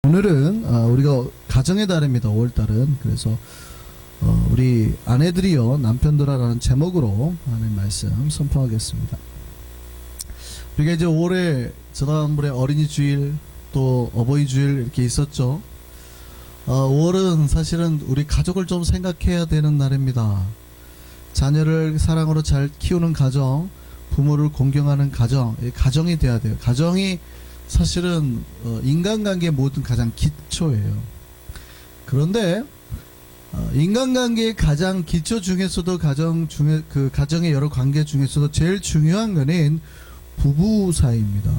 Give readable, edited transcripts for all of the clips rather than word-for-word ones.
오늘은 우리가 가정의 달입니다. 5월달은. 그래서 우리 아내들이여 남편들아라는 제목으로 하나님 말씀 선포하겠습니다. 우리가 이제 5월에 지난번에 어린이 주일 또 어버이 주일 이렇게 있었죠. 5월은 사실은 우리 가족을 좀 생각해야 되는 날입니다. 자녀를 사랑으로 잘 키우는 가정, 부모를 공경하는 가정, 가정이 돼야 돼요. 가정이 사실은 인간관계의 모든 가장 기초예요. 그런데 인간관계의 가장 기초 중에서도 가정의 여러 관계 중에서도 제일 중요한 거는 부부 사이입니다.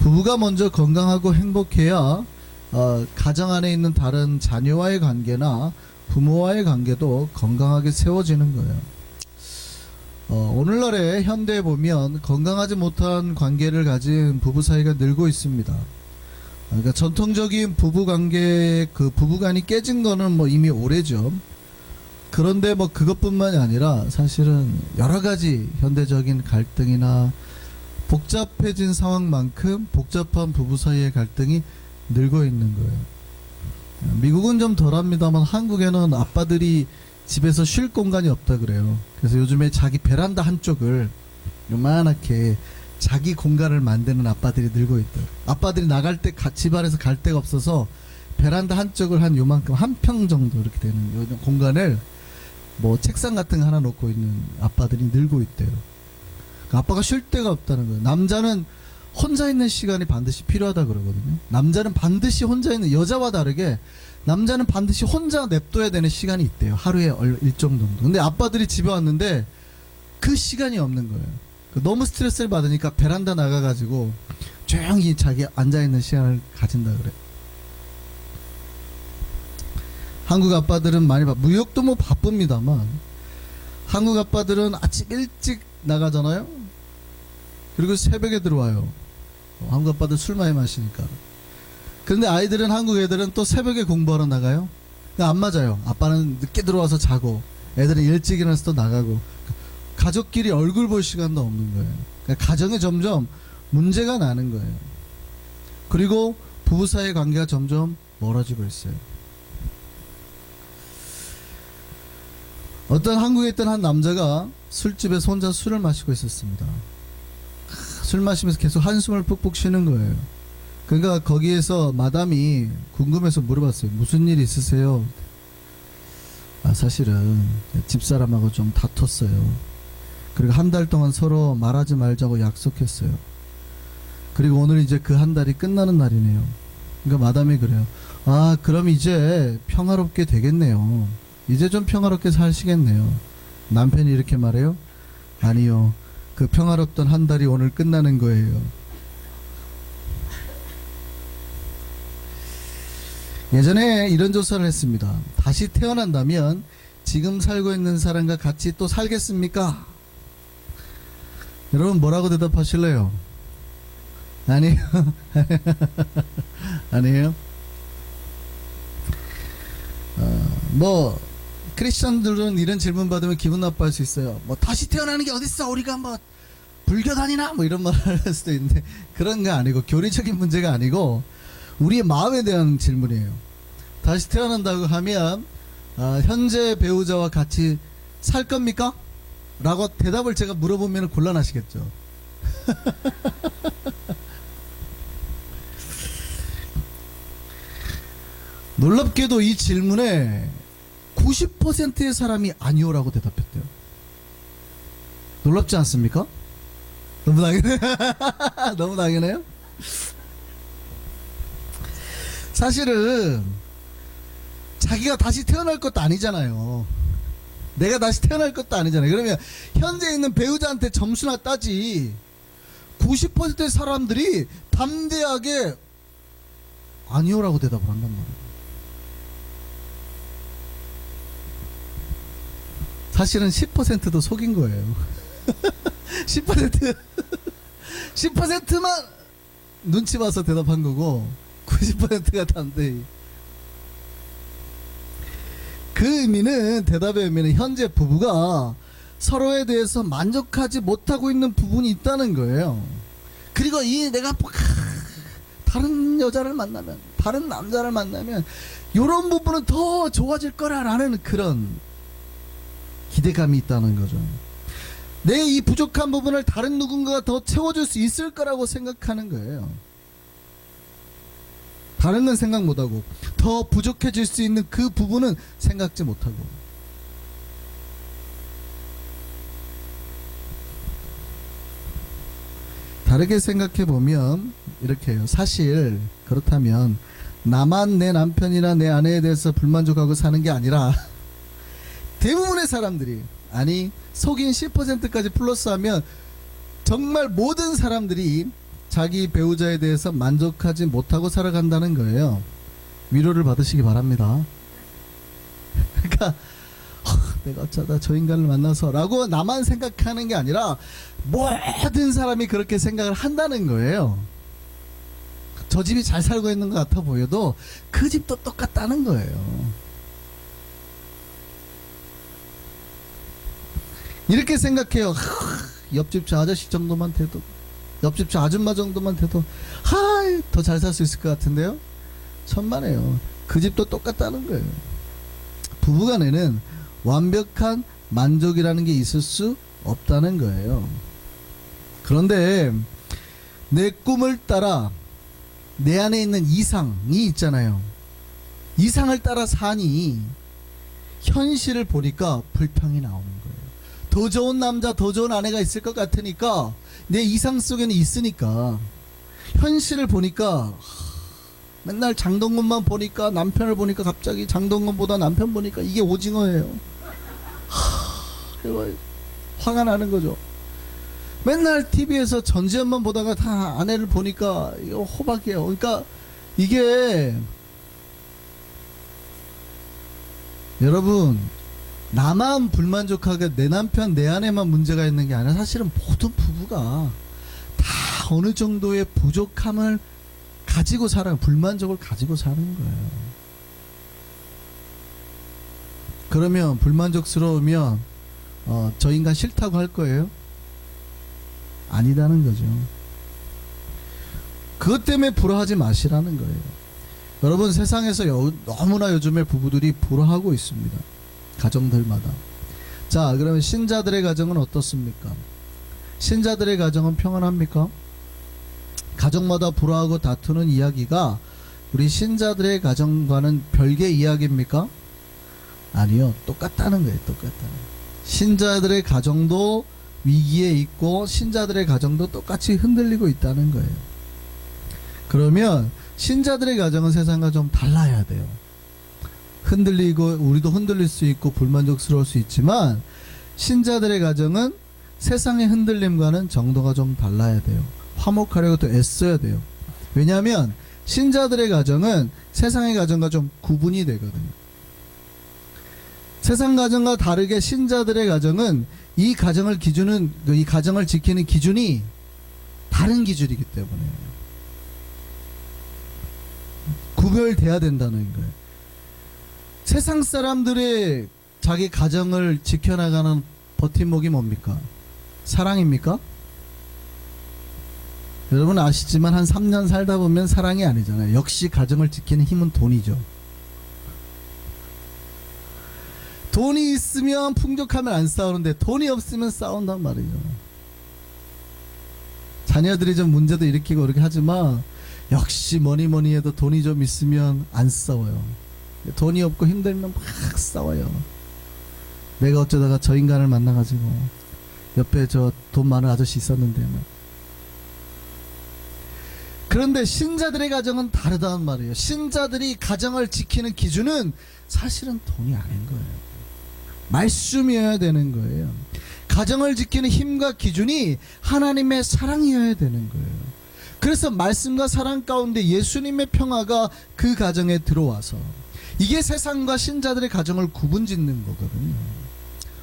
부부가 먼저 건강하고 행복해야 가정 안에 있는 다른 자녀와의 관계나 부모와의 관계도 건강하게 세워지는 거예요. 오늘날의 현대에 보면 건강하지 못한 관계를 가진 부부 사이가 늘고 있습니다. 그러니까 전통적인 부부관계, 부부간이 깨진 거는 이미 오래죠. 그런데 그것뿐만이 아니라 사실은 여러 가지 현대적인 갈등이나 복잡해진 상황만큼 복잡한 부부 사이의 갈등이 늘고 있는 거예요. 미국은 좀 덜합니다만 한국에는 아빠들이 집에서 쉴 공간이 없다 그래요. 그래서 요즘에 자기 베란다 한쪽을 요만하게 자기 공간을 만드는 아빠들이 늘고 있다. 아빠들이 나갈 때 집안에서 갈 데가 없어서 베란다 한쪽을 한 요만큼 한 평 정도 이렇게 되는 요 공간을 책상 같은 거 하나 놓고 있는 아빠들이 늘고 있대요. 그러니까 아빠가 쉴 데가 없다는 거예요. 남자는 혼자 있는 시간이 반드시 필요하다 그러거든요. 남자는 반드시 혼자 있는, 여자와 다르게 남자는 반드시 혼자 냅둬야 되는 시간이 있대요. 하루에 일정 정도. 근데 아빠들이 집에 왔는데 그 시간이 없는 거예요. 너무 스트레스를 받으니까 베란다 나가가지고 조용히 자기 앉아있는 시간을 가진다 그래요. 한국 아빠들은 많이 무역도 바쁩니다만 한국 아빠들은 아침 일찍 나가잖아요. 그리고 새벽에 들어와요. 한국 아빠들 술 많이 마시니까. 그런데 아이들은, 한국 애들은 또 새벽에 공부하러 나가요. 안 맞아요. 아빠는 늦게 들어와서 자고 애들은 일찍 일어나서 또 나가고 가족끼리 얼굴 볼 시간도 없는 거예요. 그러니까 가정에 점점 문제가 나는 거예요. 그리고 부부 사이의 관계가 점점 멀어지고 있어요. 어떤 한국에 있던 한 남자가 술집에서 혼자 술을 마시고 있었습니다. 술 마시면서 계속 한숨을 푹푹 쉬는 거예요. 그러니까 거기에서 마담이 궁금해서 물어봤어요. 무슨 일 있으세요? 사실은 집사람하고 좀 다퉜어요. 그리고 한 달 동안 서로 말하지 말자고 약속했어요. 그리고 오늘 이제 그 한 달이 끝나는 날이네요. 그러니까 마담이 그래요. 그럼 이제 평화롭게 되겠네요. 이제 좀 평화롭게 사시겠네요. 남편이 이렇게 말해요. 아니요. 그 평화롭던 한 달이 오늘 끝나는 거예요. 예전에 이런 조사를 했습니다. 다시 태어난다면 지금 살고 있는 사람과 같이 또 살겠습니까? 여러분 뭐라고 대답하실래요? 아니요. 아니에요? 크리스천들은 이런 질문 받으면 기분 나빠할 수 있어요. 다시 태어나는 게 어딨어? 우리가 불교단이나 이런 말을 할 수도 있는데 그런 거 아니고, 교리적인 문제가 아니고 우리의 마음에 대한 질문이에요. 다시 태어난다고 하면 현재 배우자와 같이 살 겁니까? 라고 대답을 제가 물어보면 곤란하시겠죠. 놀랍게도 이 질문에 90%의 사람이 아니오라고 대답했대요. 놀랍지 않습니까? 너무 당연해요. 너무 당연해요? 사실은 자기가 다시 태어날 것도 아니잖아요. 내가 다시 태어날 것도 아니잖아요. 그러면 현재 있는 배우자한테 점수나 따지. 90%의 사람들이 담대하게 아니오라고 대답을 한단 말이에요. 사실은 10%도 속인 거예요. 10%만 눈치 봐서 대답한 거고 90%가 담대히. 그 의미는, 대답의 의미는 현재 부부가 서로에 대해서 만족하지 못하고 있는 부분이 있다는 거예요. 그리고 내가 다른 여자를 만나면, 다른 남자를 만나면 이런 부분은 더 좋아질 거라라는 그런 기대감이 있다는 거죠. 내 이 부족한 부분을 다른 누군가가 더 채워줄 수 있을 거라고 생각하는 거예요. 다른 건 생각 못하고 더 부족해질 수 있는 그 부분은 생각지 못하고. 다르게 생각해 보면 이렇게 해요. 사실 그렇다면 나만 내 남편이나 내 아내에 대해서 불만족하고 사는 게 아니라 대부분의 사람들이, 아니 속인 10%까지 플러스하면 정말 모든 사람들이 자기 배우자에 대해서 만족하지 못하고 살아간다는 거예요. 위로를 받으시기 바랍니다. 그러니까 내가 어쩌다 저 인간을 만나서 라고 나만 생각하는 게 아니라 모든 사람이 그렇게 생각을 한다는 거예요. 저 집이 잘 살고 있는 것 같아 보여도 그 집도 똑같다는 거예요. 이렇게 생각해요. 옆집 저 아저씨 정도만 돼도, 옆집 저 아줌마 정도만 돼도 더 잘 살 수 있을 것 같은데요. 천만에요. 그 집도 똑같다는 거예요. 부부간에는 완벽한 만족이라는 게 있을 수 없다는 거예요. 그런데 내 꿈을 따라 내 안에 있는 이상이 있잖아요. 이상을 따라 사니 현실을 보니까 불평이 나오는 거예요. 더 좋은 남자, 더 좋은 아내가 있을 것 같으니까, 내 이상 속에는 있으니까 현실을 보니까 맨날 장동건만 보니까, 남편을 보니까 갑자기 장동건보다 남편 보니까 이게 오징어예요. 화가 나는 거죠. 맨날 TV에서 전지현만 보다가 다 아내를 보니까 이거 호박이에요. 그러니까 이게 여러분, 나만 불만족하게 내 남편 내 아내만 문제가 있는 게 아니라 사실은 모든 부부가 다 어느 정도의 부족함을 가지고 살아요. 불만족을 가지고 사는 거예요. 그러면 불만족스러우면 저 인간 싫다고 할 거예요? 아니다는 거죠. 그것 때문에 불화하지 마시라는 거예요. 여러분, 세상에서 너무나 요즘에 부부들이 불화하고 있습니다. 가정들마다. 자, 그러면 신자들의 가정은 어떻습니까? 신자들의 가정은 평안합니까? 가정마다 불화하고 다투는 이야기가 우리 신자들의 가정과는 별개의 이야기입니까? 아니요. 똑같다는 거예요. 똑같다는 거예요. 신자들의 가정도 위기에 있고 신자들의 가정도 똑같이 흔들리고 있다는 거예요. 그러면 신자들의 가정은 세상과 좀 달라야 돼요. 흔들리고 우리도 흔들릴 수 있고 불만족스러울 수 있지만 신자들의 가정은 세상의 흔들림과는 정도가 좀 달라야 돼요. 화목하려고 또 애써야 돼요. 왜냐하면 신자들의 가정은 세상의 가정과 좀 구분이 되거든요. 세상 가정과 다르게 신자들의 가정은 이 가정을 지키는 기준이 다른 기준이기 때문에 구별돼야 된다는 거예요. 세상 사람들의 자기 가정을 지켜나가는 버팀목이 뭡니까? 사랑입니까? 여러분 아시지만 한 3년 살다 보면 사랑이 아니잖아요. 역시 가정을 지키는 힘은 돈이죠. 돈이 있으면 풍족하면 안 싸우는데 돈이 없으면 싸운단 말이죠. 자녀들이 좀 문제도 일으키고 그렇게 하지만 역시 뭐니 해도 돈이 좀 있으면 안 싸워요. 돈이 없고 힘들면 막 싸워요. 내가 어쩌다가 저 인간을 만나가지고 옆에 저 돈 많은 아저씨 있었는데 막. 그런데 신자들의 가정은 다르단 말이에요. 신자들이 가정을 지키는 기준은 사실은 돈이 아닌 거예요. 말씀이어야 되는 거예요. 가정을 지키는 힘과 기준이 하나님의 사랑이어야 되는 거예요. 그래서 말씀과 사랑 가운데 예수님의 평화가 그 가정에 들어와서 이게 세상과 신자들의 가정을 구분짓는 거거든요.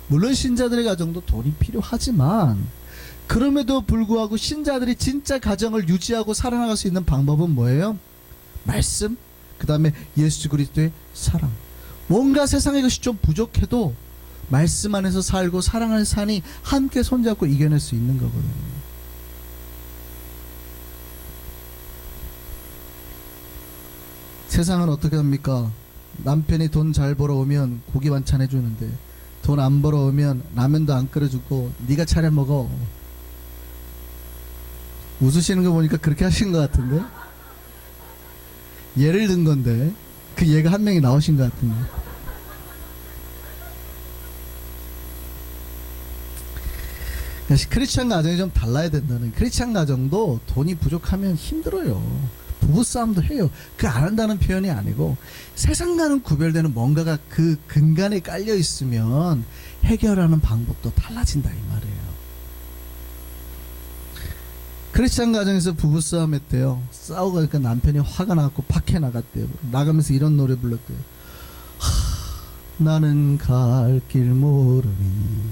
물론 신자들의 가정도 돈이 필요하지만 그럼에도 불구하고 신자들이 진짜 가정을 유지하고 살아나갈 수 있는 방법은 뭐예요? 말씀, 그 다음에 예수 그리스도의 사랑. 뭔가 세상에 것이 좀 부족해도 말씀 안에서 살고 사랑 안에서 사니 함께 손잡고 이겨낼 수 있는 거거든요. 세상은 어떻게 합니까? 남편이 돈 잘 벌어오면 고기 반찬 해주는데 돈 안 벌어오면 라면도 안 끓여주고 네가 차려 먹어. 웃으시는 거 보니까 그렇게 하신 것 같은데? 예를 든 건데 그 예가 한 명이 나오신 것 같은데. 크리스찬 가정이 좀 달라야 된다는. 크리스찬 가정도 돈이 부족하면 힘들어요. 부부싸움도 해요. 그 안 한다는 표현이 아니고 세상과는 구별되는 뭔가가 그 근간에 깔려 있으면 해결하는 방법도 달라진다 이 말이에요. 크리스찬 가정에서 부부싸움 했대요. 싸우고 가니까 남편이 화가 나갖고 밖에 나갔대요. 나가면서 이런 노래 불렀대요. 나는 갈 길 모르니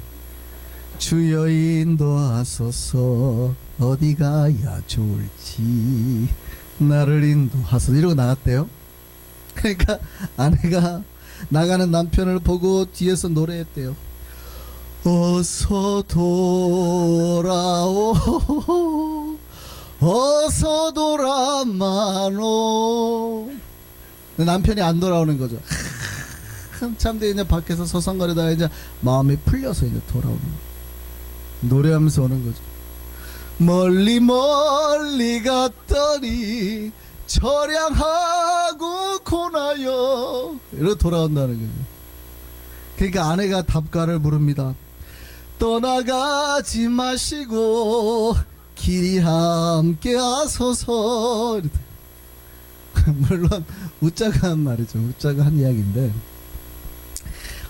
주여 인도하소서 어디 가야 좋을지 나를 인도하소서 이러고 나갔대요. 그러니까 아내가 나가는 남편을 보고 뒤에서 노래했대요. 어서 돌아오 어서 돌아마노. 남편이 안 돌아오는 거죠. 한참 뒤에 이제 밖에서 서성거리다가 이제 마음이 풀려서 이제 돌아오는 거예요. 노래하면서 오는 거죠. 멀리 멀리 갔더니 처량하고 고나요 이러고 돌아온다는 거죠. 그러니까 아내가 답가를 부릅니다. 떠나가지 마시고 길이 함께 하소서. 물론 웃자고 한 말이죠. 웃자고 한 이야기인데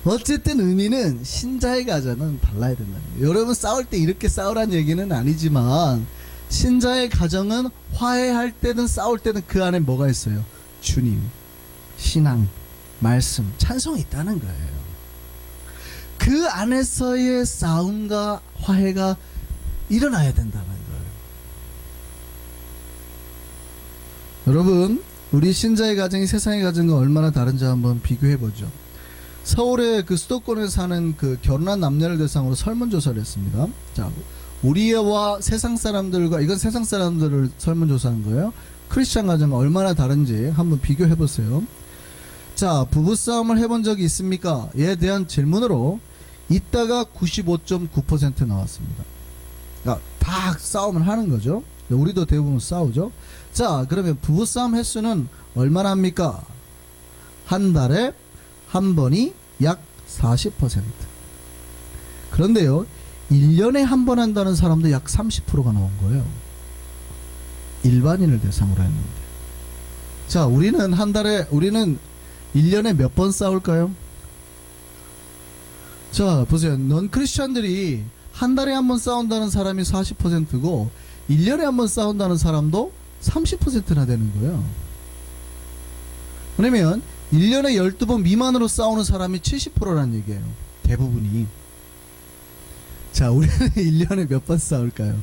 어쨌든 의미는 신자의 가정은 달라야 된다는 거예요. 여러분 싸울 때 이렇게 싸우란 얘기는 아니지만 신자의 가정은 화해할 때든 싸울 때든 그 안에 뭐가 있어요? 주님, 신앙, 말씀, 찬송이 있다는 거예요. 그 안에서의 싸움과 화해가 일어나야 된다는 거예요. 여러분, 우리 신자의 가정이 세상의 가정과 얼마나 다른지 한번 비교해 보죠. 서울의 그 수도권에 사는 그 결혼한 남녀를 대상으로 설문조사를 했습니다. 자, 우리와 세상 사람들과, 이건 세상 사람들을 설문조사한 거예요. 크리스찬 가정과 얼마나 다른지 한번 비교해 보세요. 자, 부부싸움을 해본 적이 있습니까? 에 대한 질문으로 있다가 95.9% 나왔습니다. 그러니까 다 싸움을 하는 거죠. 우리도 대부분 싸우죠. 자, 그러면 부부싸움 횟수는 얼마나 합니까? 한 달에 한 번이 약 40%. 그런데요, 1년에 한 번 한다는 사람도 약 30%가 나온 거예요. 일반인을 대상으로 했는데. 자, 우리는 1년에 몇 번 싸울까요? 자, 보세요. 넌 크리스찬들이 한 달에 한 번 싸운다는 사람이 40%고 1년에 한 번 싸운다는 사람도 30%나 되는 거예요. 그러면 1년에 12번 미만으로 싸우는 사람이 70%라는 얘기예요. 대부분이. 자, 우리는 1년에 몇 번 싸울까요?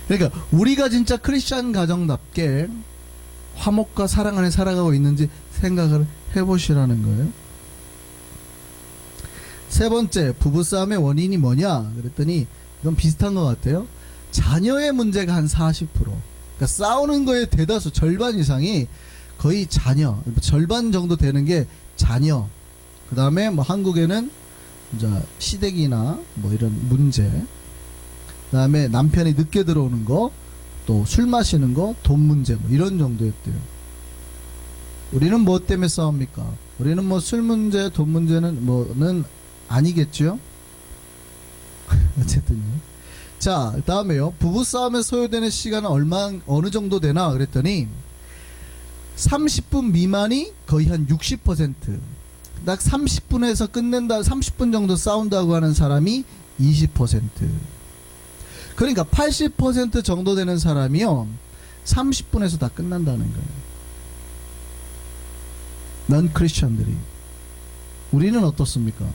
그러니까 우리가 진짜 크리스찬 가정답게 화목과 사랑 안에 살아가고 있는지 생각을 해보시라는 거예요. 세 번째, 부부싸움의 원인이 뭐냐 그랬더니 이건 비슷한 것 같아요. 자녀의 문제가 한 40%. 그러니까 싸우는 거의 대다수 절반 이상이 거의 자녀, 절반 정도 되는 게 자녀. 그 다음에 뭐 한국에는 이제 시댁이나 뭐 이런 문제. 그 다음에 남편이 늦게 들어오는 거, 또 술 마시는 거, 돈 문제 뭐 이런 정도였대요. 우리는 뭐 때문에 싸웁니까? 우리는 뭐 술 문제, 돈 문제는 뭐는 아니겠죠? 어쨌든요. 자, 다음에요. 부부싸움에 소요되는 시간은 어느 정도 되나 그랬더니 30분 미만이 거의 한 60%. 딱 30분에서 끝낸다, 30분 정도 싸운다고 하는 사람이 20%. 그러니까 80% 정도 되는 사람이요 30분에서 다 끝난다는 거예요. 넌 크리스천들이. 우리는 어떻습니까?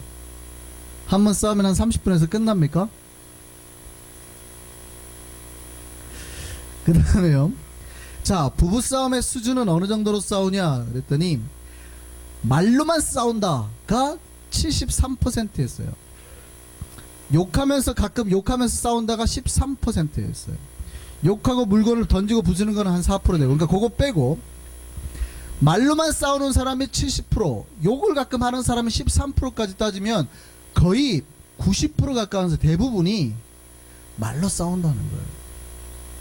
한번 싸우면 한 30분에서 끝납니까? 그 다음에요. 자, 부부싸움의 수준은 어느 정도로 싸우냐 그랬더니 말로만 싸운다가 73%였어요. 욕하면서 가끔 욕하면서 싸운다가 13%였어요. 욕하고 물건을 던지고 부수는 건 한 4% 되고, 그러니까 그거 빼고 말로만 싸우는 사람이 70%, 욕을 가끔 하는 사람이 13%까지 따지면 거의 90% 가까운 대부분이 말로 싸운다는 거예요.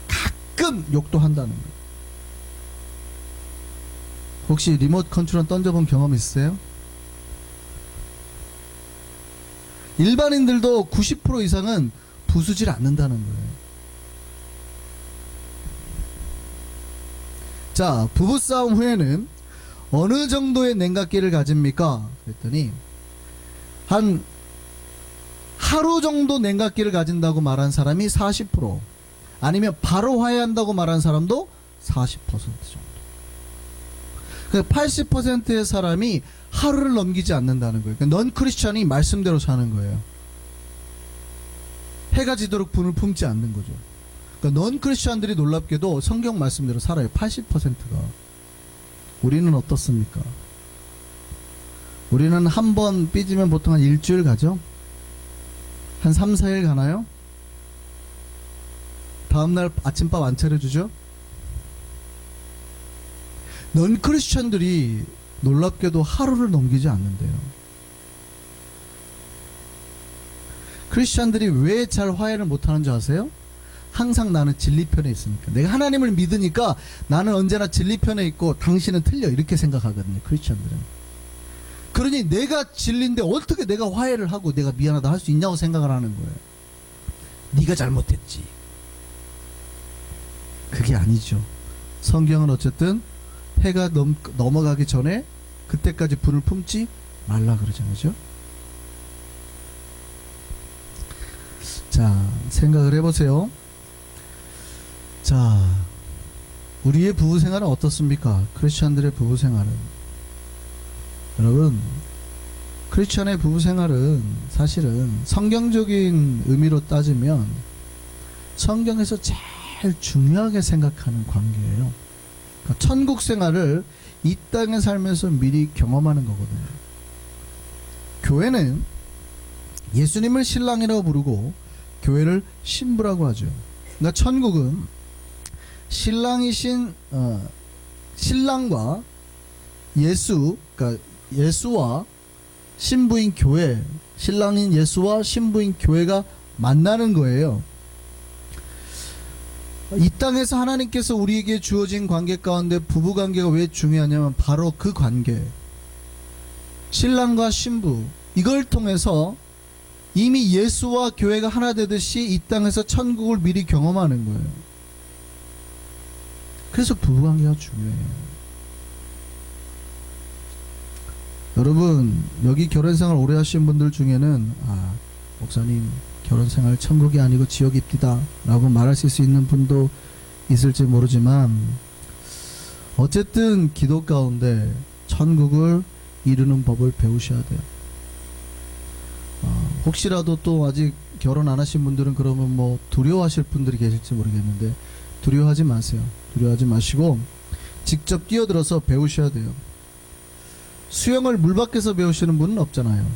가끔 욕도 한다는 거예요. 혹시 리모트 컨트롤 던져본 경험 있으세요? 일반인들도 90% 이상은 부수질 않는다는 거예요. 자, 부부싸움 후에는 어느 정도의 냉각기를 가집니까? 그랬더니 한 하루 정도 냉각기를 가진다고 말한 사람이 40%, 아니면 바로 화해한다고 말한 사람도 40% 정도. 80%의 사람이 하루를 넘기지 않는다는 거예요. 그러니까 넌 크리스찬이 말씀대로 사는 거예요. 해가 지도록 분을 품지 않는 거죠. 그러니까 넌 크리스찬들이 놀랍게도 성경 말씀대로 살아요. 80%가. 우리는 어떻습니까? 우리는 한 번 삐지면 보통 한 일주일 가죠? 한 3, 4일 가나요? 다음날 아침밥 안 차려주죠? 넌 크리스찬들이 놀랍게도 하루를 넘기지 않는데요. 크리스찬들이 왜 잘 화해를 못하는 줄 아세요? 항상 나는 진리 편에 있으니까. 내가 하나님을 믿으니까 나는 언제나 진리 편에 있고 당신은 틀려, 이렇게 생각하거든요, 크리스찬들은. 그러니 내가 진리인데 어떻게 내가 화해를 하고 내가 미안하다 할 수 있냐고 생각을 하는 거예요. 네가 잘못했지. 그게 아니죠. 성경은 어쨌든 해가 넘어가기 전에 그때까지 분을 품지 말라 그러잖아요. 그죠? 자, 생각을 해보세요. 자, 우리의 부부생활은 어떻습니까? 크리스찬들의 부부생활은, 여러분, 크리스찬의 부부생활은 사실은 성경적인 의미로 따지면 성경에서 제일 중요하게 생각하는 관계예요. 그러니까 천국 생활을 이 땅에 살면서 미리 경험하는 거거든요. 교회는 예수님을 신랑이라고 부르고 교회를 신부라고 하죠. 그러니까 천국은 신랑이신 신랑과 예수, 그러니까 예수와 신부인 교회, 신랑인 예수와 신부인 교회가 만나는 거예요. 이 땅에서 하나님께서 우리에게 주어진 관계 가운데 부부관계가 왜 중요하냐면 바로 그 관계, 신랑과 신부, 이걸 통해서 이미 예수와 교회가 하나 되듯이 이 땅에서 천국을 미리 경험하는 거예요. 그래서 부부관계가 중요해요. 여러분, 여기 결혼생활 오래 하신 분들 중에는 목사님 결혼생활 천국이 아니고 지옥입니다 라고 말하실 수 있는 분도 있을지 모르지만, 어쨌든 기도 가운데 천국을 이루는 법을 배우셔야 돼요. 혹시라도 또 아직 결혼 안 하신 분들은 그러면 뭐 두려워하실 분들이 계실지 모르겠는데, 두려워하지 마세요. 두려워하지 마시고 직접 뛰어들어서 배우셔야 돼요. 수영을 물 밖에서 배우시는 분은 없잖아요.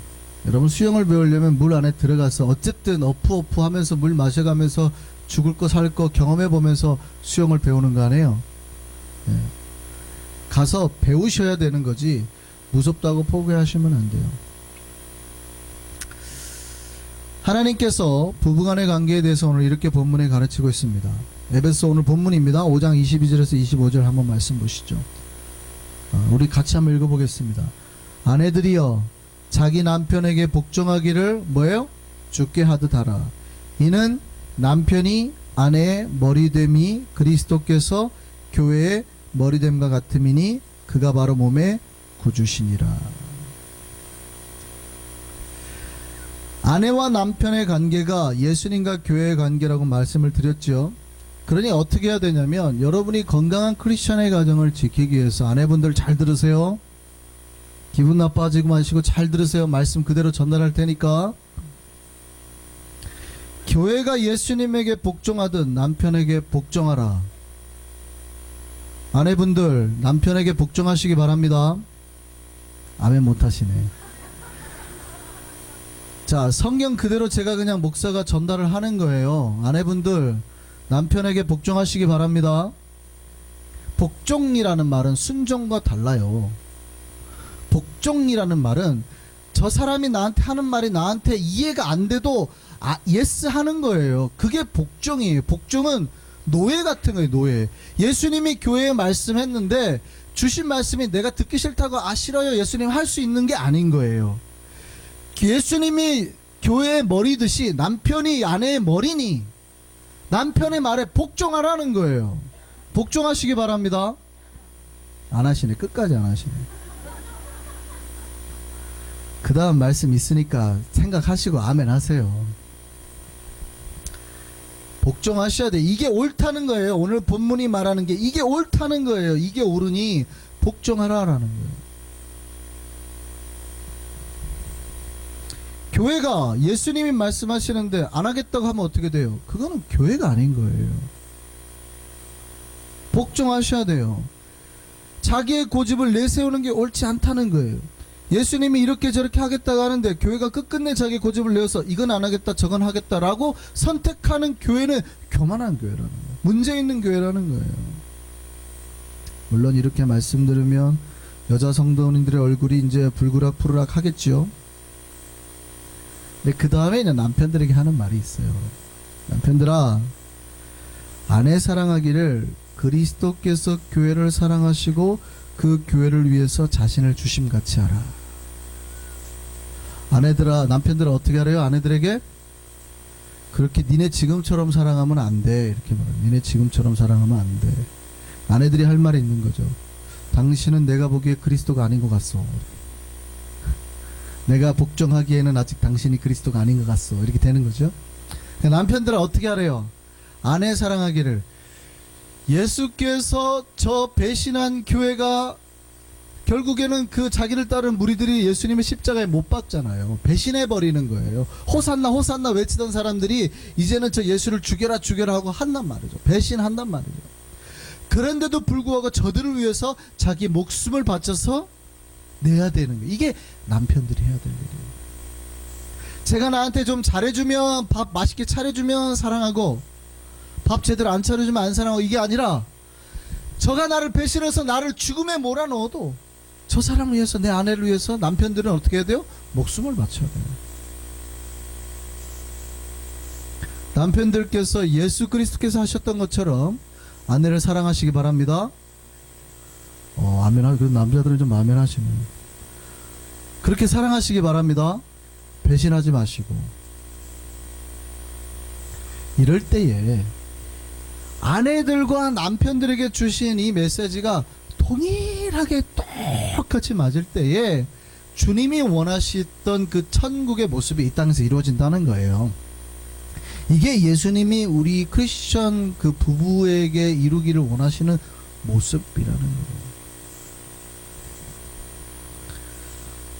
여러분, 수영을 배우려면 물 안에 들어가서 어쨌든 어프 하면서 물 마셔가면서 죽을 거 살 거 경험해 보면서 수영을 배우는 거 아니에요. 네. 가서 배우셔야 되는 거지 무섭다고 포기하시면 안 돼요. 하나님께서 부부간의 관계에 대해서 오늘 이렇게 본문에 가르치고 있습니다. 에베소 오늘 본문입니다. 5장 22절에서 25절 한번 말씀 보시죠. 우리 같이 한번 읽어보겠습니다. 아내들이여 자기 남편에게 복종하기를 뭐예요? 주께 하듯 하라. 이는 남편이 아내의 머리됨이 그리스도께서 교회의 머리됨과 같음이니 그가 바로 몸의 구주시니라. 아내와 남편의 관계가 예수님과 교회의 관계라고 말씀을 드렸죠. 그러니 어떻게 해야 되냐면, 여러분이 건강한 크리스천의 가정을 지키기 위해서, 아내분들 잘 들으세요. 기분 나빠지고 마시고 잘 들으세요. 말씀 그대로 전달할 테니까. 교회가 예수님에게 복종하듯 남편에게 복종하라. 아내분들 남편에게 복종하시기 바랍니다. 아멘 못하시네. 자, 성경 그대로 제가 그냥 목사가 전달을 하는 거예요. 아내분들 남편에게 복종하시기 바랍니다. 복종이라는 말은 순종과 달라요. 복종이라는 말은 저 사람이 나한테 하는 말이 나한테 이해가 안 돼도 예스 하는 거예요. 그게 복종이에요. 복종은 노예 같은 거예요. 노예. 예수님이 교회에 말씀했는데 주신 말씀이 내가 듣기 싫다고 싫어요 예수님 할 수 있는 게 아닌 거예요. 예수님이 교회의 머리듯이 남편이 아내의 머리니 남편의 말에 복종하라는 거예요. 복종하시기 바랍니다. 안 하시네. 끝까지 안 하시네. 그 다음 말씀 있으니까 생각하시고 아멘 하세요. 복종하셔야 돼. 이게 옳다는 거예요. 오늘 본문이 말하는 게 이게 옳다는 거예요. 이게 옳으니 복종하라라는 거예요. 교회가 예수님이 말씀하시는데 안 하겠다고 하면 어떻게 돼요? 그거는 교회가 아닌 거예요. 복종하셔야 돼요. 자기의 고집을 내세우는 게 옳지 않다는 거예요. 예수님이 이렇게 저렇게 하겠다고 하는데 교회가 끝끝내 자기 고집을 내어서 이건 안 하겠다 저건 하겠다라고 선택하는 교회는 교만한 교회라는 거예요. 문제 있는 교회라는 거예요. 물론 이렇게 말씀 들으면 여자 성도님들의 얼굴이 이제 불그락푸르락 하겠죠. 근데 그 다음에 이제 남편들에게 하는 말이 있어요. 남편들아, 아내 사랑하기를 그리스도께서 교회를 사랑하시고 그 교회를 위해서 자신을 주심같이 하라. 아내들아, 남편들아 어떻게 하래요? 아내들에게 그렇게 니네 지금처럼 사랑하면 안 돼. 이렇게 말해요. 니네 지금처럼 사랑하면 안 돼. 아내들이 할 말이 있는 거죠. 당신은 내가 보기에 그리스도가 아닌 것 같소. 내가 복종하기에는 아직 당신이 그리스도가 아닌 것 같소. 이렇게 되는 거죠. 남편들은 어떻게 하래요? 아내 사랑하기를 예수께서 저 배신한 교회가 결국에는 그 자기를 따른 무리들이 예수님의 십자가에 못 박잖아요. 배신해버리는 거예요. 호산나 호산나 외치던 사람들이 이제는 저 예수를 죽여라 죽여라 하고 한단 말이죠. 배신한단 말이죠. 그런데도 불구하고 저들을 위해서 자기 목숨을 바쳐서 내야 되는 거예요. 이게 남편들이 해야 될 일이에요. 제가 나한테 좀 잘해주면, 밥 맛있게 차려주면 사랑하고, 밥 제대로 안 차려주면 안 사랑하고, 이게 아니라 저가 나를 배신해서 나를 죽음에 몰아넣어도 저 사람을 위해서, 내 아내를 위해서 남편들은 어떻게 해야 돼요? 목숨을 바쳐야 돼요. 남편들께서 예수 그리스도께서 하셨던 것처럼 아내를 사랑하시기 바랍니다. 아멘. 그 남자들은 좀 아멘 하시네. 그렇게 사랑하시기 바랍니다. 배신하지 마시고. 이럴 때에 아내들과 남편들에게 주신 이 메시지가 동일하게 똑같이 맞을 때에 주님이 원하시던 그 천국의 모습이 이 땅에서 이루어진다는 거예요. 이게 예수님이 우리 크리스천 그 부부에게 이루기를 원하시는 모습이라는 거예요.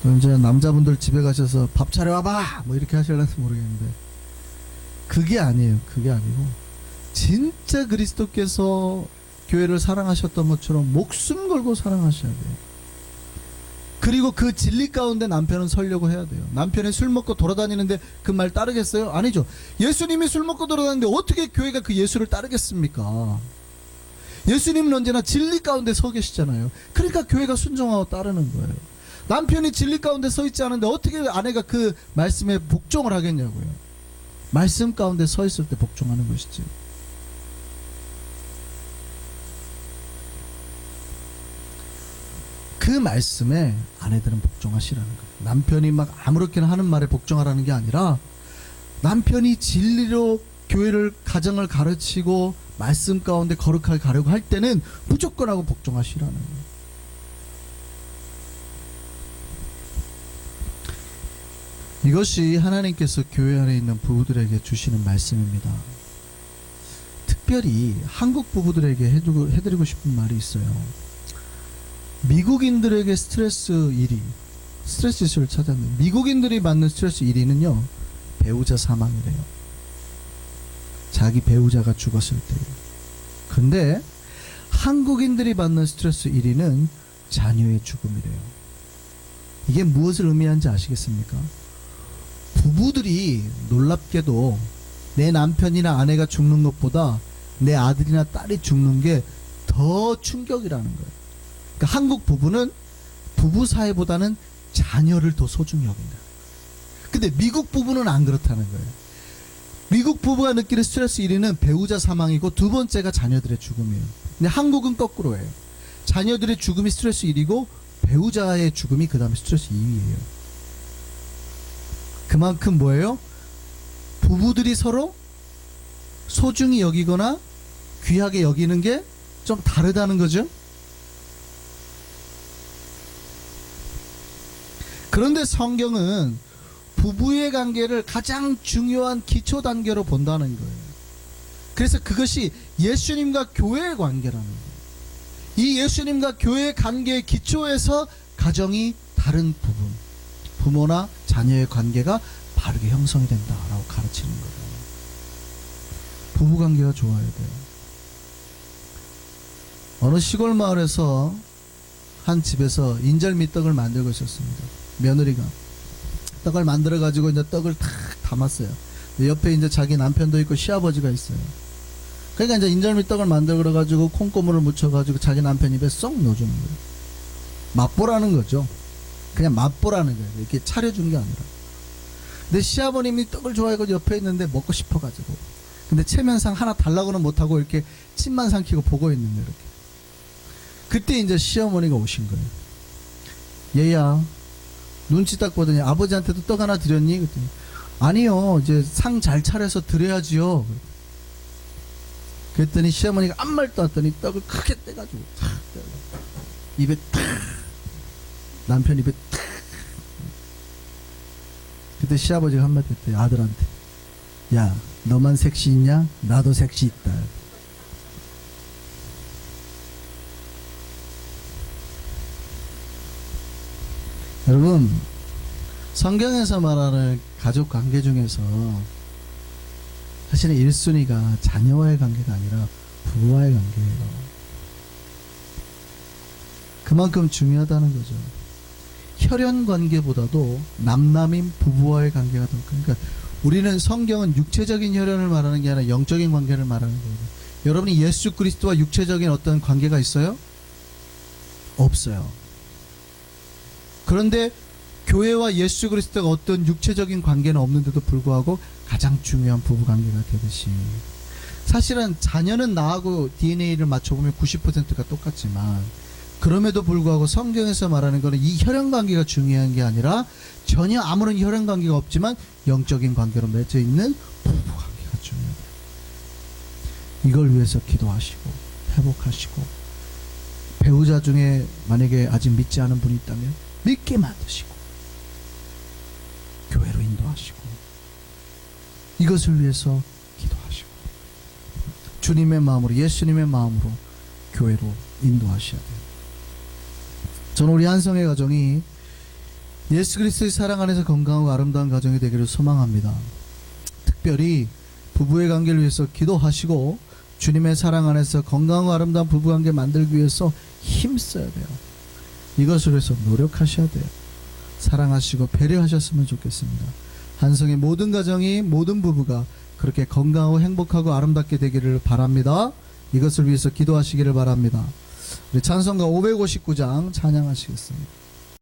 그럼 이제 남자분들 집에 가셔서 밥 차려와봐 뭐 이렇게 하실는지 모르겠는데 그게 아니에요. 그게 아니고 진짜 그리스도께서 교회를 사랑하셨던 것처럼 목숨 걸고 사랑하셔야 돼요. 그리고 그 진리 가운데 남편은 서려고 해야 돼요. 남편이 술 먹고 돌아다니는데 그 말 따르겠어요? 아니죠. 예수님이 술 먹고 돌아다니는데 어떻게 교회가 그 예수를 따르겠습니까? 예수님은 언제나 진리 가운데 서 계시잖아요. 그러니까 교회가 순종하고 따르는 거예요. 남편이 진리 가운데 서 있지 않은데 어떻게 아내가 그 말씀에 복종을 하겠냐고요. 말씀 가운데 서 있을 때 복종하는 것이지. 그 말씀에 아내들은 복종하시라는 거예요. 남편이 막 아무렇게나 하는 말에 복종하라는 게 아니라 남편이 진리로 교회를 가정을 가르치고 말씀 가운데 거룩하게 가려고 할 때는 무조건 하고 복종하시라는 거예요. 이것이 하나님께서 교회 안에 있는 부부들에게 주시는 말씀입니다. 특별히 한국 부부들에게 해드리고 싶은 말이 있어요. 미국인들에게 스트레스 1위, 스트레스 이슈를 찾았는데 미국인들이 받는 스트레스 1위는요 배우자 사망이래요. 자기 배우자가 죽었을 때. 근데 한국인들이 받는 스트레스 1위는 자녀의 죽음이래요. 이게 무엇을 의미하는지 아시겠습니까? 부부들이 놀랍게도 내 남편이나 아내가 죽는 것보다 내 아들이나 딸이 죽는 게 더 충격이라는 거예요. 그러니까 한국 부부는 부부 사이보다는 자녀를 더 소중히 여긴다. 근데 미국 부부는 안 그렇다는 거예요. 미국 부부가 느끼는 스트레스 1위는 배우자 사망이고 두 번째가 자녀들의 죽음이에요. 근데 한국은 거꾸로예요. 자녀들의 죽음이 스트레스 1위고 배우자의 죽음이 그 다음에 스트레스 2위예요. 그만큼 뭐예요? 부부들이 서로 소중히 여기거나 귀하게 여기는 게 좀 다르다는 거죠. 그런데 성경은 부부의 관계를 가장 중요한 기초 단계로 본다는 거예요. 그래서 그것이 예수님과 교회의 관계라는 거예요. 이 예수님과 교회의 관계의 기초에서 가정이 다른 부분, 부모나 자녀의 관계가 바르게 형성이 된다라고 가르치는 거예요. 부부 관계가 좋아야 돼요. 어느 시골 마을에서 한 집에서 인절미떡을 만들고 있었습니다. 며느리가 떡을 만들어 가지고 이제 떡을 탁 담았어요. 옆에 이제 자기 남편도 있고 시아버지가 있어요. 그러니까 이제 인절미떡을 만들어 가지고 콩고물을 묻혀 가지고 자기 남편 입에 쏙 넣어주는 거예요. 맛보라는 거죠. 그냥 맛보라는 거예요. 이렇게 차려준 게 아니라. 근데 시아버님이 떡을 좋아해서 옆에 있는데 먹고 싶어 가지고. 근데 체면상 하나 달라고는 못하고 이렇게 침만 삼키고 보고 있는 거예요. 이렇게. 그때 이제 시어머니가 오신 거예요. 얘야, 눈치 딱 보더니 아버지한테도 떡 하나 드렸니? 그랬더니 아니요, 이제 상 잘 차려서 드려야지요. 그랬더니 시어머니가 아무 말도 안 했더니 떡을 크게 떼가지고 탁 입에 탁, 남편 입에 탁. 그때 시아버지가 한마디 했대요. 아들한테. 야, 너만 색시 있냐? 나도 색시 있다. 여러분, 성경에서 말하는 가족 관계 중에서 사실은 1순위가 자녀와의 관계가 아니라 부부와의 관계예요. 그만큼 중요하다는 거죠. 혈연 관계보다도 남남인 부부와의 관계가 더, 그러니까 우리는 성경은 육체적인 혈연을 말하는 게 아니라 영적인 관계를 말하는 거예요. 여러분이 예수 그리스도와 육체적인 어떤 관계가 있어요? 없어요. 그런데 교회와 예수 그리스도가 어떤 육체적인 관계는 없는데도 불구하고 가장 중요한 부부 관계가 되듯이, 사실은 자녀는 나하고 DNA를 맞춰보면 90%가 똑같지만 그럼에도 불구하고 성경에서 말하는 것은 이 혈연 관계가 중요한 게 아니라 전혀 아무런 혈연 관계가 없지만 영적인 관계로 맺어 있는 부부 관계가 중요해요. 이걸 위해서 기도하시고 회복하시고, 배우자 중에 만약에 아직 믿지 않은 분이 있다면 믿게 만드시고 교회로 인도하시고, 이것을 위해서 기도하시고 주님의 마음으로, 예수님의 마음으로 교회로 인도하셔야 돼요. 저는 우리 한성의 가정이 예수 그리스도의 사랑 안에서 건강하고 아름다운 가정이 되기를 소망합니다. 특별히 부부의 관계를 위해서 기도하시고 주님의 사랑 안에서 건강하고 아름다운 부부관계 만들기 위해서 힘써야 돼요. 이것을 위해서 노력하셔야 돼요. 사랑하시고 배려하셨으면 좋겠습니다. 한성의 모든 가정이, 모든 부부가 그렇게 건강하고 행복하고 아름답게 되기를 바랍니다. 이것을 위해서 기도하시기를 바랍니다. 우리 찬송가 559장 찬양하시겠습니다.